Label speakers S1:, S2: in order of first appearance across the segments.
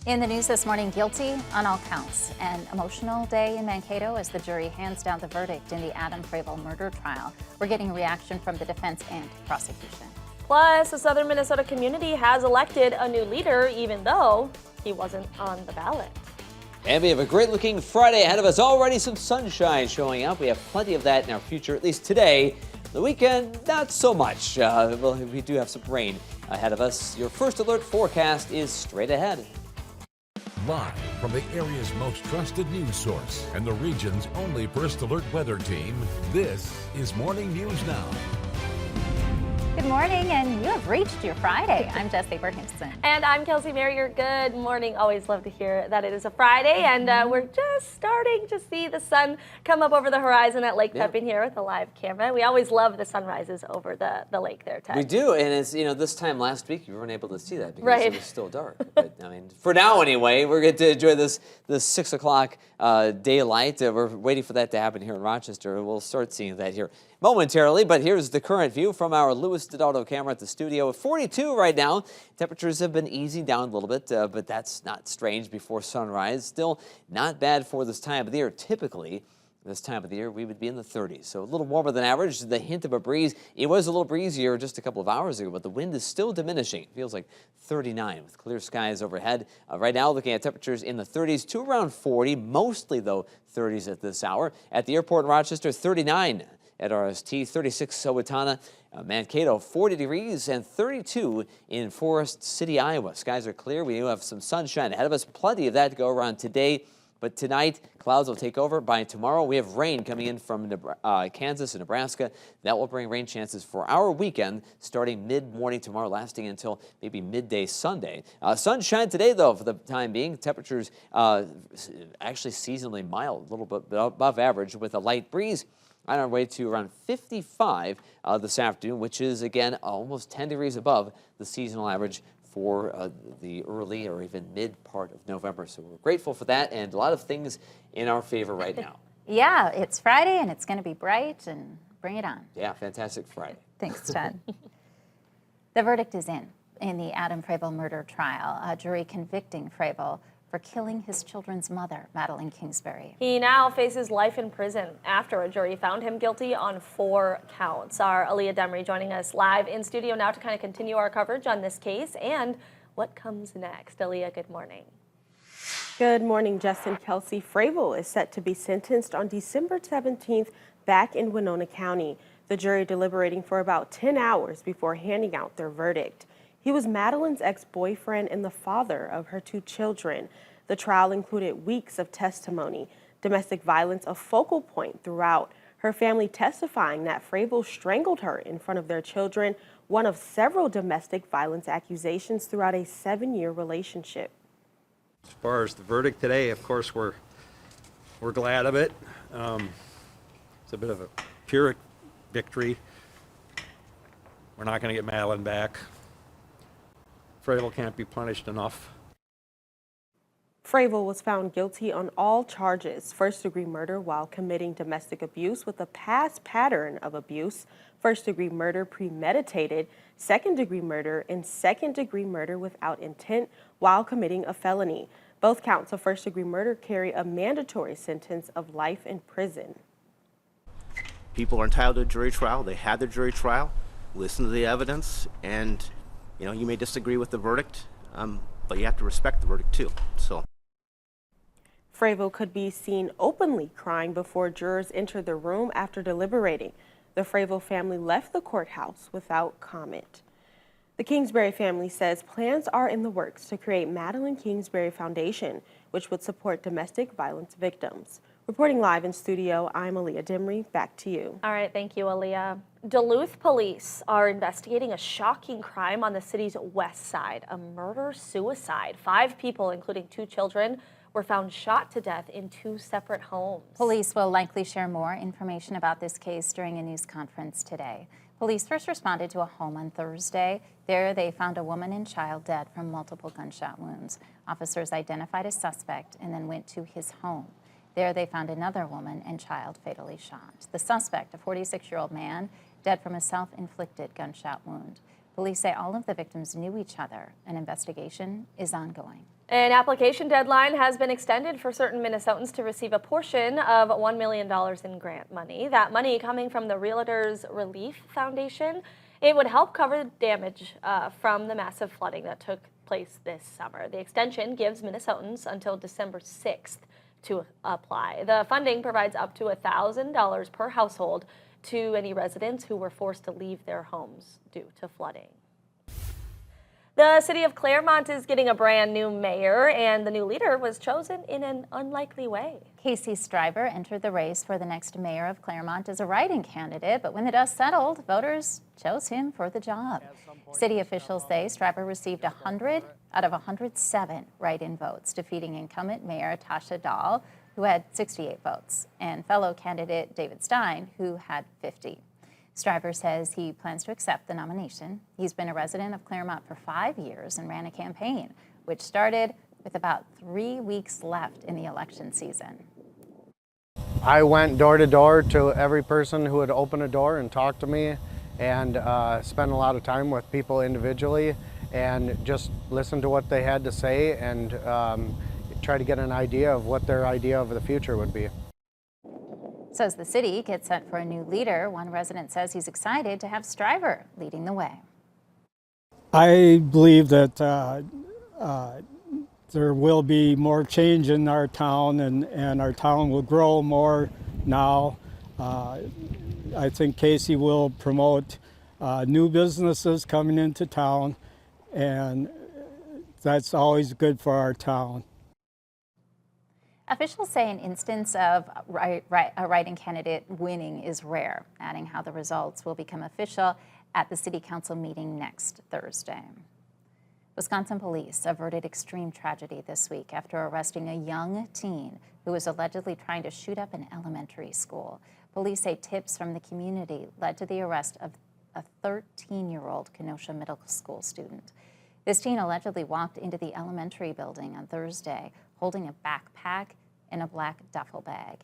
S1: In the news this morning, guilty on all counts. An emotional day in Mankato as the jury hands down the verdict in the Adam Fravel murder trial. We're getting a reaction from the defense and prosecution.
S2: Plus, the southern Minnesota community has elected a new leader, even though he wasn't on the ballot.
S3: And we have a great-looking Friday ahead of us. Already some sunshine showing up. We have plenty of that in our future, at least today. The weekend, not so much. Well, we do have some rain ahead of us. Your first alert forecast is straight ahead.
S4: Live from the area's most trusted news source and the region's only First Alert weather team, this is Morning News Now.
S1: Good morning, and you have reached your Friday. I'm Jesse Berghamson.
S2: And I'm Kelsey Merrier. Good morning. Always love to hear that it is a Friday, and we're just starting to see the sun come up over the horizon at Lake Pepin here with a live camera. We always love the sunrises over the lake there, Ted.
S3: We do, and it's, this time last week you weren't able to see that because it was still dark. But I mean, for now anyway, we're going to enjoy this 6 o'clock daylight. We're waiting for that to happen here in Rochester. We'll start seeing that here momentarily, but here's the current view from our Louis Dodauto camera at the studio. At 42 right now. Temperatures have been easing down a little bit, but that's not strange before sunrise. Still not bad for this time of the year. Typically, this time of the year, we would be in the 30s, so a little warmer than average. The hint of a breeze. It was a little breezier just a couple of hours ago, but the wind is still diminishing. It feels like 39 with clear skies overhead. Right now, looking at temperatures in the 30s to around 40, mostly, though, 30s at this hour. At the airport in Rochester, 39. At RST, 36 Owatonna, Mankato, 40 degrees, and 32 in Forest City, Iowa. Skies are clear. We do have some sunshine ahead of us. Plenty of that to go around today. But tonight, clouds will take over. By tomorrow, we have rain coming in from Kansas and Nebraska. That will bring rain chances for our weekend, starting mid-morning tomorrow, lasting until maybe midday Sunday. Sunshine today, though, for the time being. Temperatures actually seasonally mild, a little bit above average with a light breeze. On our way to around 55 this afternoon, which is, again, almost 10 degrees above the seasonal average for the early or even mid part of November. So we're grateful for that, and a lot of things in our favor right now.
S1: Yeah, it's Friday, and it's going to be bright, and bring it on.
S3: Yeah, fantastic Friday.
S1: Thanks, Ted. The verdict is in the Adam Fravel murder trial. A jury convicting Fravel for killing his children's mother, Madeline Kingsbury.
S2: He now faces life in prison after a jury found him guilty on 4 counts. Our Aaliyah Demery joining us live in studio now to kind of continue our coverage on this case and what comes next. Aaliyah, good morning.
S5: Good morning, Justin. Kelsey. Fravel is set to be sentenced on December 17th back in Winona County. The jury deliberating for about 10 hours before handing out their verdict. He was Madeline's ex-boyfriend and the father of her 2 children. The trial included weeks of testimony, domestic violence a focal point throughout, her family testifying that Fravel strangled her in front of their children, one of several domestic violence accusations throughout a 7-year relationship.
S6: As far as the verdict today, of course, we're glad of it. It's a bit of a Pyrrhic victory. We're not going to get Madeline back. Fravel can't be punished enough.
S5: Fravel was found guilty on all charges: first-degree murder while committing domestic abuse with a past pattern of abuse, first-degree murder premeditated, second-degree murder, and second-degree murder without intent while committing a felony. Both counts of first-degree murder carry a mandatory sentence of life in prison.
S7: People are entitled to a jury trial. They had their jury trial, listen to the evidence, and you may disagree with the verdict, but you have to respect the verdict too. So,
S5: Fravel could be seen openly crying before jurors entered the room after deliberating. The Fravel family left the courthouse without comment. The Kingsbury family says plans are in the works to create Madeline Kingsbury Foundation, which would support domestic violence victims. Reporting live in studio, I'm Aaliyah Demery. Back to you.
S2: All right, thank you, Aaliyah. Duluth police are investigating a shocking crime on the city's west side, a murder-suicide. 5 people, including 2 children, were found shot to death in 2 separate homes.
S1: Police will likely share more information about this case during a news conference today. Police first responded to a home on Thursday. There, they found a woman and child dead from multiple gunshot wounds. Officers identified a suspect and then went to his home. There, they found another woman and child fatally shot. The suspect, a 46-year-old man, dead from a self-inflicted gunshot wound. Police say all of the victims knew each other. An investigation is ongoing.
S2: An application deadline has been extended for certain Minnesotans to receive a portion of $1 million in grant money. That money coming from the Realtors Relief Foundation. It would help cover damage from the massive flooding that took place this summer. The extension gives Minnesotans until December 6th to apply. The funding provides up to $1,000 per household to any residents who were forced to leave their homes due to flooding. The city of Claremont is getting a brand new mayor, and the new leader was chosen in an unlikely way.
S1: Casey Stryver entered the race for the next mayor of Claremont as a write-in candidate, but when the dust settled, voters chose him for the job. City officials say Stryver received 100 out of 107 write-in votes, defeating incumbent Mayor Tasha Dahl, who had 68 votes, and fellow candidate David Stein, who had 50. Stryver says he plans to accept the nomination. He's been a resident of Claremont for 5 years and ran a campaign, which started with about 3 weeks left in the election season.
S8: I went door to door to every person who would open a door and talk to me, and spent a lot of time with people individually and just listened to what they had to say and try to get an idea of what their idea of the future would be.
S1: So as the city gets set for a new leader, one resident says he's excited to have Stryver leading the way.
S9: I believe that there will be more change in our town, and our town will grow more now. I think Casey will promote new businesses coming into town, and that's always good for our town.
S1: Officials say an instance of a write-in candidate winning is rare, adding how the results will become official at the city council meeting next Thursday. Wisconsin police averted extreme tragedy this week after arresting a young teen who was allegedly trying to shoot up an elementary school. Police say tips from the community led to the arrest of a 13-year-old Kenosha Middle School student. This teen allegedly walked into the elementary building on Thursday holding a backpack and a black duffel bag.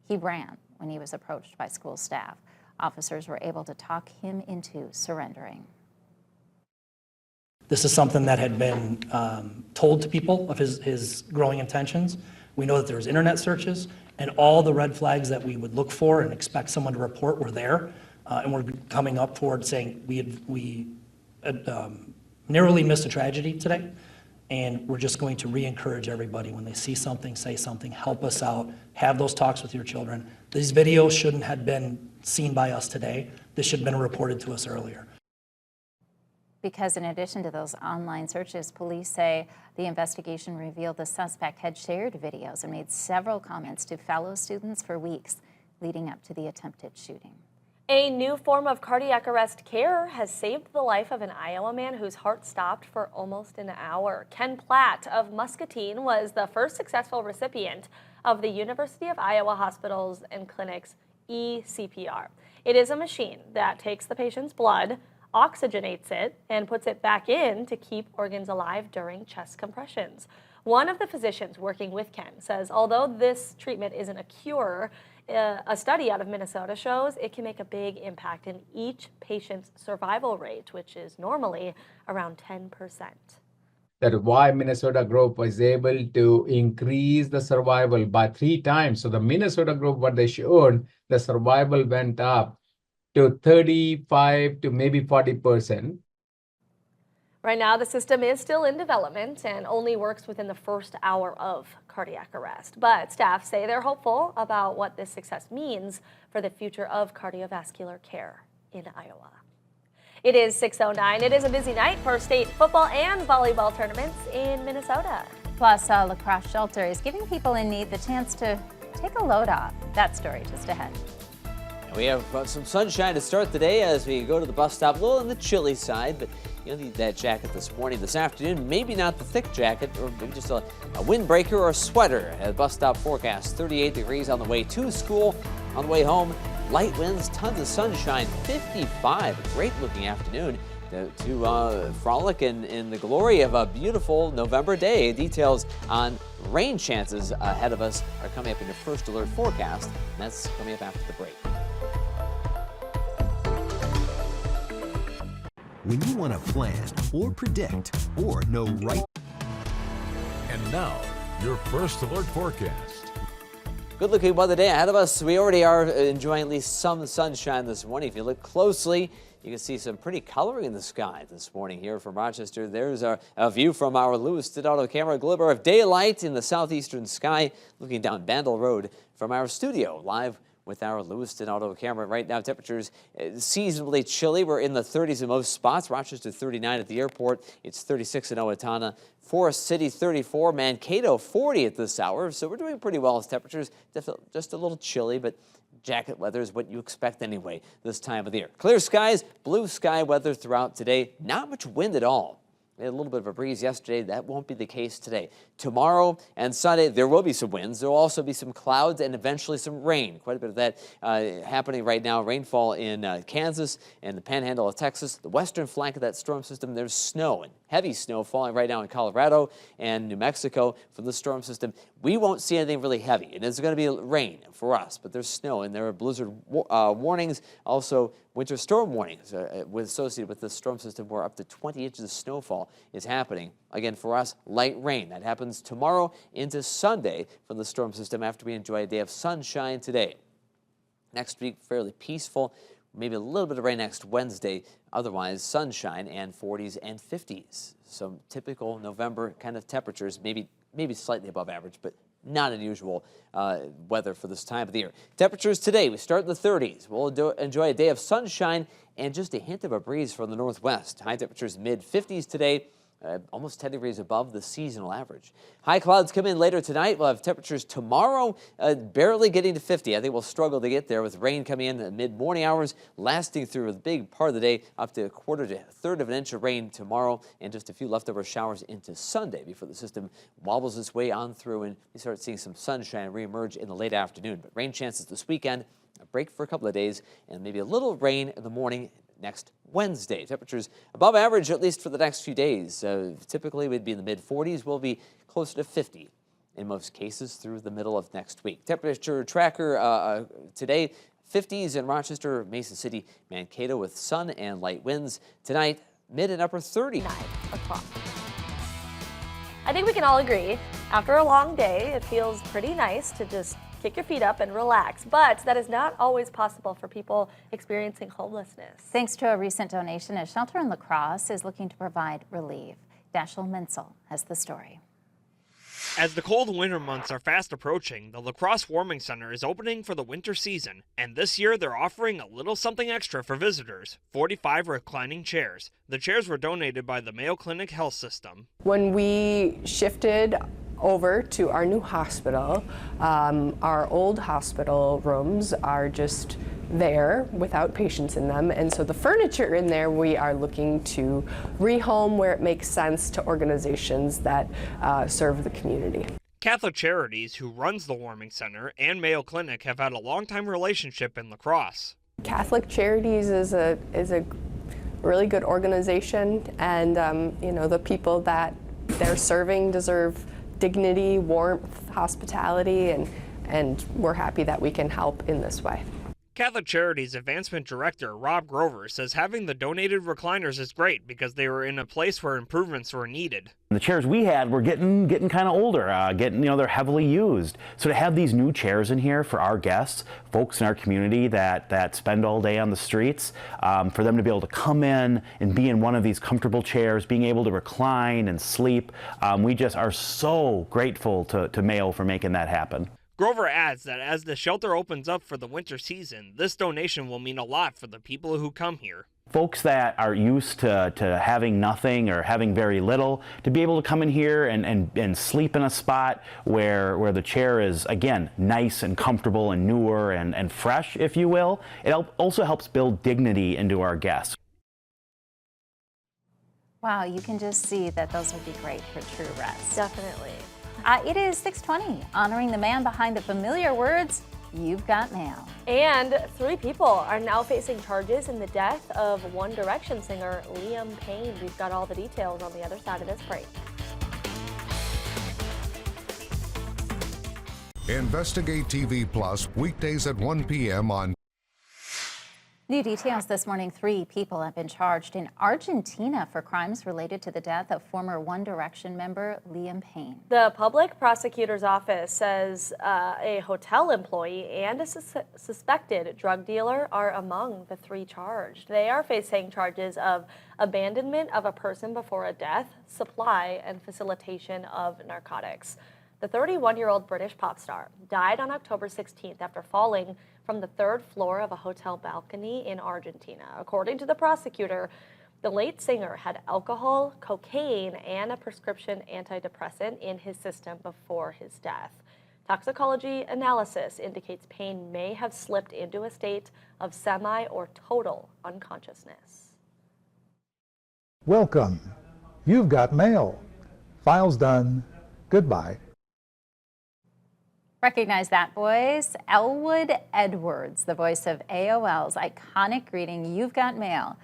S1: He ran when he was approached by school staff. Officers were able to talk him into surrendering.
S10: This is something that had been told to people of his growing intentions. We know that there was internet searches, and all the red flags that we would look for and expect someone to report were there. And we're coming up forward saying we narrowly missed a tragedy today. And we're just going to re-encourage everybody when they see something, say something, help us out, have those talks with your children. These videos shouldn't have been seen by us today. This should have been reported to us earlier.
S1: Because in addition to those online searches, police say the investigation revealed the suspect had shared videos and made several comments to fellow students for weeks leading up to the attempted shooting.
S2: A new form of cardiac arrest care has saved the life of an Iowa man whose heart stopped for almost an hour. Ken Platt of Muscatine was the first successful recipient of the University of Iowa Hospitals and Clinics eCPR. It is a machine that takes the patient's blood, oxygenates it, and puts it back in to keep organs alive during chest compressions. One of the physicians working with Ken says although this treatment isn't a cure, a study out of Minnesota shows it can make a big impact in each patient's survival rate, which is normally around 10%.
S11: That is why Minnesota group was able to increase the survival by 3 times. So the Minnesota group, what they showed, the survival went up to 35 to maybe 40%.
S2: Right now, the system is still in development and only works within the first hour of cardiac arrest. But staff say they're hopeful about what this success means for the future of cardiovascular care in Iowa. It is 6:09. It is a busy night for state football and volleyball tournaments in Minnesota.
S1: Plus, a lacrosse shelter is giving people in need the chance to take a load off. That story just ahead.
S3: We have some sunshine to start the day as we go to the bus stop. A little on the chilly side, but you'll need that jacket this morning. This afternoon, maybe not the thick jacket, or maybe just a windbreaker or a sweater. At bus stop forecast, 38 degrees on the way to school. On the way home, light winds, tons of sunshine, 55. A great looking afternoon to frolic in the glory of a beautiful November day. Details on rain chances ahead of us are coming up in your first alert forecast. And that's coming up after the break.
S12: When you want to plan or predict or know right.
S4: And now, your first alert forecast.
S3: Good looking weather day ahead of us. We already are enjoying at least some sunshine this morning. If you look closely, you can see some pretty coloring in the sky this morning here from Rochester. There's a view from our Lewiston Auto camera. Glimmer of daylight in the southeastern sky, looking down Bandel Road from our studio, live with our Lewiston Auto camera. Right now, temperatures seasonably chilly. We're in the 30s in most spots. Rochester 39 at the airport. It's 36 in Owatonna. Forest City 34, Mankato 40 at this hour. So we're doing pretty well as temperatures. Just a little chilly, but jacket weather is what you expect anyway this time of the year. Clear skies, blue sky weather throughout today. Not much wind at all. We had a little bit of a breeze yesterday. That won't be the case today. Tomorrow and Sunday, there will be some winds. There will also be some clouds and eventually some rain. Quite a bit of that happening right now. Rainfall in Kansas and the panhandle of Texas. The western flank of that storm system, there's snow and heavy snow falling right now in Colorado and New Mexico from the storm system. We won't see anything really heavy. It is going to be rain for us, but there's snow and there are blizzard warnings. Also, winter storm warnings associated with this storm system where up to 20 inches of snowfall is happening. Again, for us, light rain. That happens tomorrow into Sunday from the storm system after we enjoy a day of sunshine today. Next week, fairly peaceful. Maybe a little bit of rain next Wednesday. Otherwise, sunshine and 40s and 50s. Some typical November kind of temperatures, maybe slightly above average, but not unusual weather for this time of the year. Temperatures today, we start in the 30s. We'll enjoy a day of sunshine and just a hint of a breeze from the northwest. High temperatures mid-50s today. Almost 10 degrees above the seasonal average. High clouds come in later tonight. We'll have temperatures tomorrow barely getting to 50. I think we'll struggle to get there with rain coming in the mid-morning hours, lasting through a big part of the day, up to a quarter to a third of an inch of rain tomorrow, and just a few leftover showers into Sunday before the system wobbles its way on through and we start seeing some sunshine reemerge in the late afternoon. But rain chances this weekend, a break for a couple of days, and maybe a little rain in the morning next Wednesday. Temperatures above average, at least for the next few days. Typically, we'd be in the mid-40s. We'll be closer to 50 in most cases through the middle of next week. Temperature tracker today, 50s in Rochester, Mason City, Mankato with sun and light winds. Tonight, mid and upper 30s.
S2: 9 o'clock. I think we can all agree, after a long day, it feels pretty nice to just kick your feet up and relax, but that is not always possible for people experiencing homelessness.
S1: Thanks to a recent donation, a shelter in La Crosse is looking to provide relief. Dashiell Minsel has the story.
S13: As the cold winter months are fast approaching, the La Crosse Warming Center is opening for the winter season, and this year they're offering a little something extra for visitors, 45 reclining chairs. The chairs were donated by the Mayo Clinic Health System.
S14: When we shifted over to our new hospital, our old hospital rooms are just there without patients in them, and so the furniture in there we are looking to rehome where it makes sense to organizations that serve the community.
S13: Catholic Charities, who runs the Warming Center, and Mayo Clinic have had a long-time relationship in La Crosse.
S14: Catholic Charities is a really good organization, and you know, the people that they're serving deserve dignity, warmth, hospitality, and we're happy that we can help in this way.
S13: Catholic Charities Advancement Director Rob Grover says having the donated recliners is great because they were in a place where improvements were needed.
S15: The chairs we had were getting kind of older, they're heavily used. So to have these new chairs in here for our guests, folks in our community that spend all day on the streets, for them to be able to come in and be in one of these comfortable chairs, being able to recline and sleep, we just are so grateful to Mayo for making that happen.
S13: Grover adds that as the shelter opens up for the winter season, this donation will mean a lot for the people who come here.
S15: Folks that are used to having nothing or having very little, to be able to come in here and sleep in a spot where the chair is, again, nice and comfortable and newer and fresh, if you will, it also helps build dignity into our guests.
S1: Wow, you can just see that those would be great for true rest.
S2: Definitely.
S1: It is 6:20, honoring the man behind the familiar words, "You've got mail."
S2: And 3 people are now facing charges in the death of One Direction singer Liam Payne. We've got all the details on the other side of this break.
S16: Investigate TV Plus, weekdays at 1 p.m. on
S1: New details this morning. 3 people have been charged in Argentina for crimes related to the death of former One Direction member Liam Payne.
S2: The public prosecutor's office says a hotel employee and a suspected drug dealer are among the 3 charged. They are facing charges of abandonment of a person before a death, supply, and facilitation of narcotics. The 31-year-old British pop star died on October 16th after falling from the 3rd floor of a hotel balcony in Argentina. According to the prosecutor, the late singer had alcohol, cocaine, and a prescription antidepressant in his system before his death. Toxicology analysis indicates Payne may have slipped into a state of semi or total unconsciousness.
S16: Welcome. You've got mail. Files done. Goodbye.
S1: Recognize that voice? Elwood Edwards, the voice of AOL's iconic greeting, "You've Got Mail,"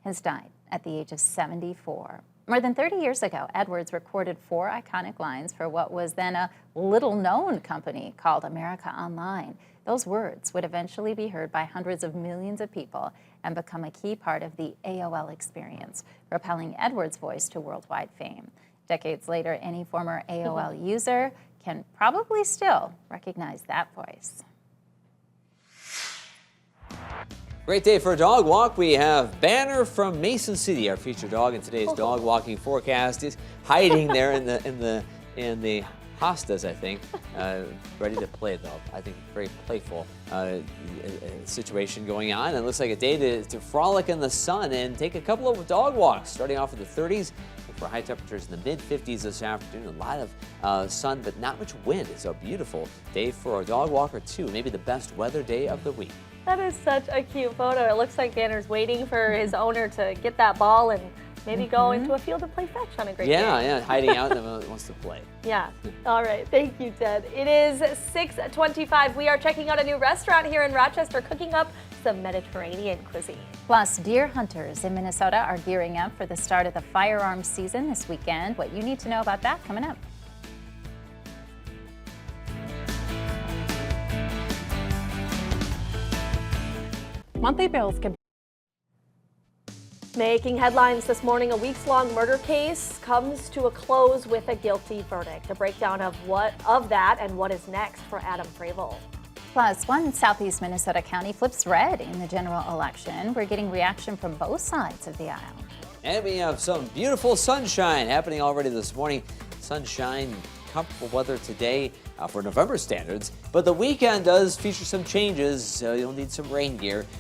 S1: has died at the age of 74. More than 30 years ago, Edwards recorded 4 iconic lines for what was then a little-known company called America Online. Those words would eventually be heard by hundreds of millions of people and become a key part of the AOL experience, propelling Edwards' voice to worldwide fame. Decades later, any former AOL user can probably still recognize that voice.
S3: Great day for a dog walk. We have Banner from Mason City, our featured dog in today's dog walking forecast. Is hiding there in the hostas, I think, ready to play though. I think very playful situation going on. And it looks like a day to frolic in the sun and take a couple of dog walks, starting off in the 30s. For high temperatures in the mid-50s this afternoon. A lot of sun, but not much wind. It's a beautiful day for a dog walk or 2, maybe the best weather day of the week.
S2: That is such a cute photo. It looks like Banner's waiting for his owner to get that ball and maybe go into a field and play fetch on a great day.
S3: Yeah, hiding out and wants to play.
S2: Yeah. All right. Thank you, Ted. It is 6:25. We are checking out a new restaurant here in Rochester, cooking up some Mediterranean cuisine.
S1: Plus, deer hunters in Minnesota are gearing up for the start of the firearms season this weekend. What you need to know about that coming up.
S17: Monthly bills can.
S2: Making headlines this morning, a weeks-long murder case comes to a close with a guilty verdict. A breakdown of that and what is next for Adam Fravel.
S1: Plus, one southeast Minnesota county flips red in the general election. We're getting reaction from both sides of the aisle.
S3: And we have some beautiful sunshine happening already this morning. Sunshine, comfortable weather today for November standards, but the weekend does feature some changes. You'll need some rain gear.